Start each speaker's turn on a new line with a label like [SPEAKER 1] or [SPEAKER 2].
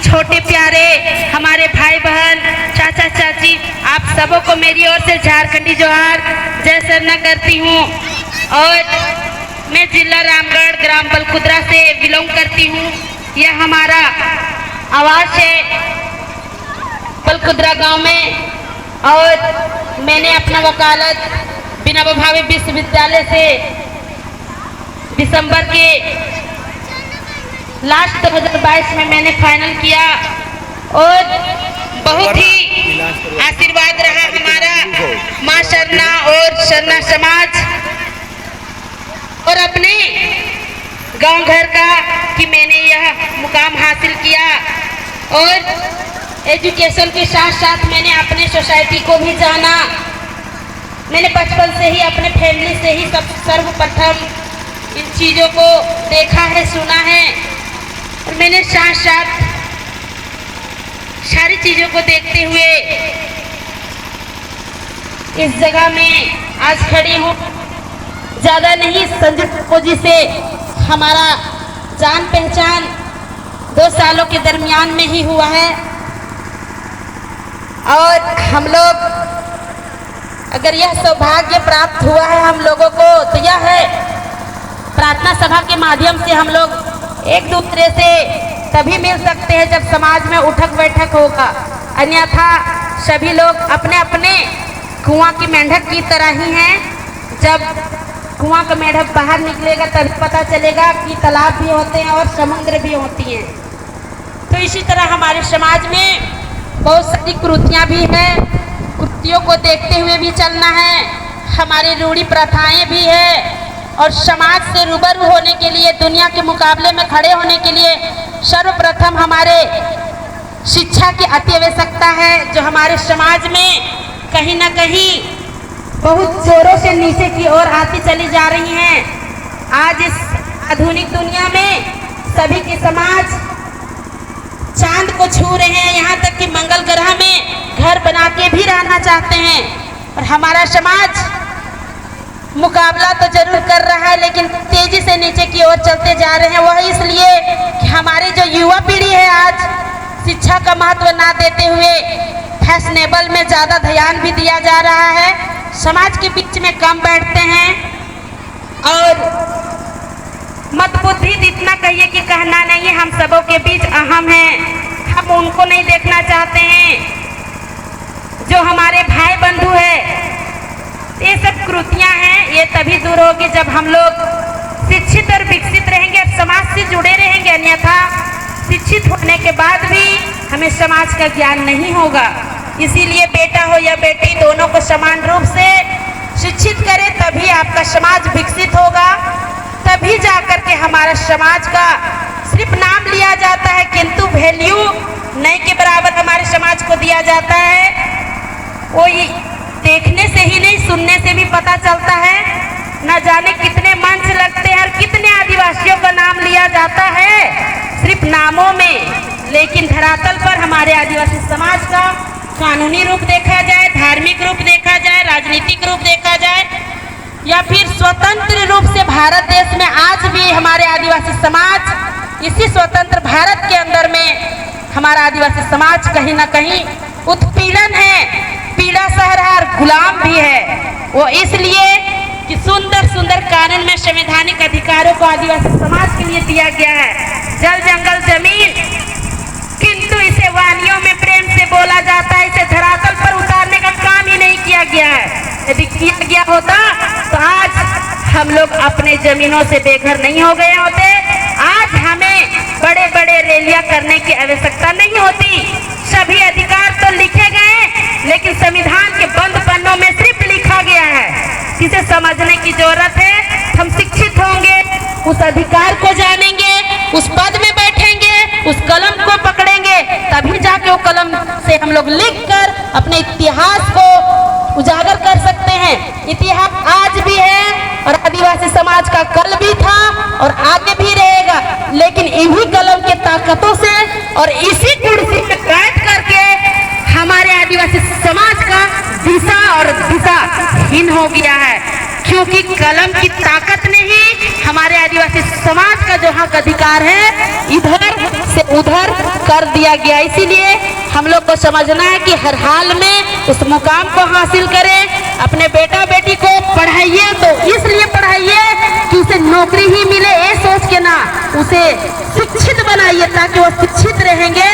[SPEAKER 1] छोटे प्यारे हमारे भाई बहन, चाचा चाची, आप सबों को मेरी ओर से झारखंडी जोहार, जय सरना करती हूँ। और मैं जिला रामगढ़, ग्राम बलकुद्रा से बिलोंग करती हूँ। यह हमारा आवास है बलकुद्रा गांव में। और मैंने अपना वकालत विनोबा भावे विश्वविद्यालय से दिसंबर के लास्ट 2022 में मैंने फाइनल किया और बहुत ही आशीर्वाद रहा हमारा माँ शरणा और शरणा समाज और अपने गांव घर का कि मैंने यह मुकाम हासिल किया। और एजुकेशन के साथ साथ मैंने अपने सोसाइटी को भी जाना। मैंने बचपन से ही अपने फैमिली से ही सर्वप्रथम इन चीज़ों को देखा है, सुना है और मैंने साथ साथ सारी चीज़ों को देखते हुए इस जगह में आज खड़ी हूँ। ज़्यादा नहीं, संजय ठाकुर जी से हमारा जान पहचान 2 सालों के दरमियान में ही हुआ है। और हम लोग अगर यह सौभाग्य प्राप्त हुआ है हम लोगों को, तो यह है प्रार्थना सभा के माध्यम से हम लोग एक दूसरे से तभी मिल सकते हैं जब समाज में उठक बैठक होगा। अन्यथा सभी लोग अपने अपने कुआं की मेंढक की तरह ही हैं। जब कुआं का मेंढक बाहर निकलेगा तभी पता चलेगा कि तालाब भी होते हैं और समुद्र भी होती हैं। तो इसी तरह हमारे समाज में बहुत सारी कुरीतियाँ भी हैं। कुरीतियों को देखते हुए भी चलना है। हमारी रूढ़ी प्रथाएं भी है और समाज से रूबरू होने के लिए, दुनिया के मुकाबले में खड़े होने के लिए सर्वप्रथम हमारे शिक्षा की अति आवश्यकता है, जो हमारे समाज में कहीं ना कहीं बहुत जोरों से नीचे की ओर आती चली जा रही हैं। आज इस आधुनिक दुनिया में सभी के समाज चांद को छू रहे हैं, यहाँ तक कि मंगल ग्रह में घर बना के भी रहना चाहते हैं। और हमारा समाज मुकाबला तो जरूर कर रहा है लेकिन तेजी से नीचे की ओर चलते जा रहे हैं। वह इसलिए कि हमारी जो युवा पीढ़ी है आज शिक्षा का महत्व ना देते हुए फैशनेबल में ज़्यादा ध्यान भी दिया जा रहा है। समाज के बीच में कम बैठते हैं और मतबुद्धि इतना कहिए कि कहना नहीं है। हम सबों के बीच अहम हैं, हम उनको नहीं देखना चाहते हैं जो हमारे भाई बंधु है। ये सब कुरीतियाँ हैं, ये तभी दूर होगी जब हम लोग शिक्षित और विकसित रहेंगे, समाज से जुड़े रहेंगे। अन्यथा शिक्षित होने के बाद भी हमें समाज का ज्ञान नहीं होगा। इसीलिए बेटा हो या बेटी दोनों को समान रूप से शिक्षित करें, तभी आपका समाज विकसित होगा। तभी जाकर के हमारा समाज का सिर्फ नाम लिया जाता है किंतु वैल्यू नहीं के बराबर हमारे समाज को दिया जाता है। वो देखने से ही नहीं, सुनने से भी पता चलता है। न जाने कितने मंच लगते हैं और कितने आदिवासियों का नाम लिया जाता है सिर्फ नामों में, लेकिन धरातल पर हमारे आदिवासी समाज का कानूनी रूप देखा जाए, धार्मिक रूप देखा जाए, राजनीतिक रूप देखा जाए या फिर स्वतंत्र रूप से भारत देश में आज भी हमारे आदिवासी समाज, इसी स्वतंत्र भारत के अंदर में हमारा आदिवासी समाज कहीं ना कहीं उत्पीड़न है, पीड़ा सह रहा और गुलाम भी है। वो इसलिए कि सुंदर सुंदर कानून में संवैधानिक अधिकारों को आदिवासी समाज के लिए दिया गया है, जल जंगल जमीन, किंतु इसे वानियों में प्रेम से बोला जाता है। इसे धरातल पर उतारने का काम ही नहीं किया गया है। यदि किया गया होता तो आज हम लोग अपने जमीनों से बेघर नहीं हो गए होते। आज हमें बड़े बड़े रैलियां करने की आवश्यकता नहीं होती। सभी अधिकार तो लिखे गए लेकिन संविधान के बंद पन्नों में सिर्फ लिखा गया है। इसे समझने की जरूरत है। हम शिक्षित होंगे, उस अधिकार को जानेंगे, उस पद में बैठेंगे, उस कलम को पकड़ेंगे, तभी जाके वो कलम से हम लोग लिखकर अपने इतिहास को उजागर कर सकते हैं। इतिहास आज भी है और आदिवासी समाज का कल भी था और आगे भी रहेगा, लेकिन इन्हीं कलम के ताकतों से और इसी कुर्सी पे बैठ करके हमारे आदिवासी समाज का दिशा और दिशा हीन हो गया है, क्योंकि कलम की ताकत ने ही हमारे आदिवासी समाज का जो हक अधिकार है इधर से उधर कर दिया गया। इसीलिए हम लोग को समझना है कि हर हाल में उस मुकाम को हासिल करें। अपने बेटा बेटी को पढ़ाइए तो इसलिए पढ़ाइए कि उसे नौकरी ही मिले, ये सोच के ना, उसे शिक्षित बनाइए ताकि वो शिक्षित रहेंगे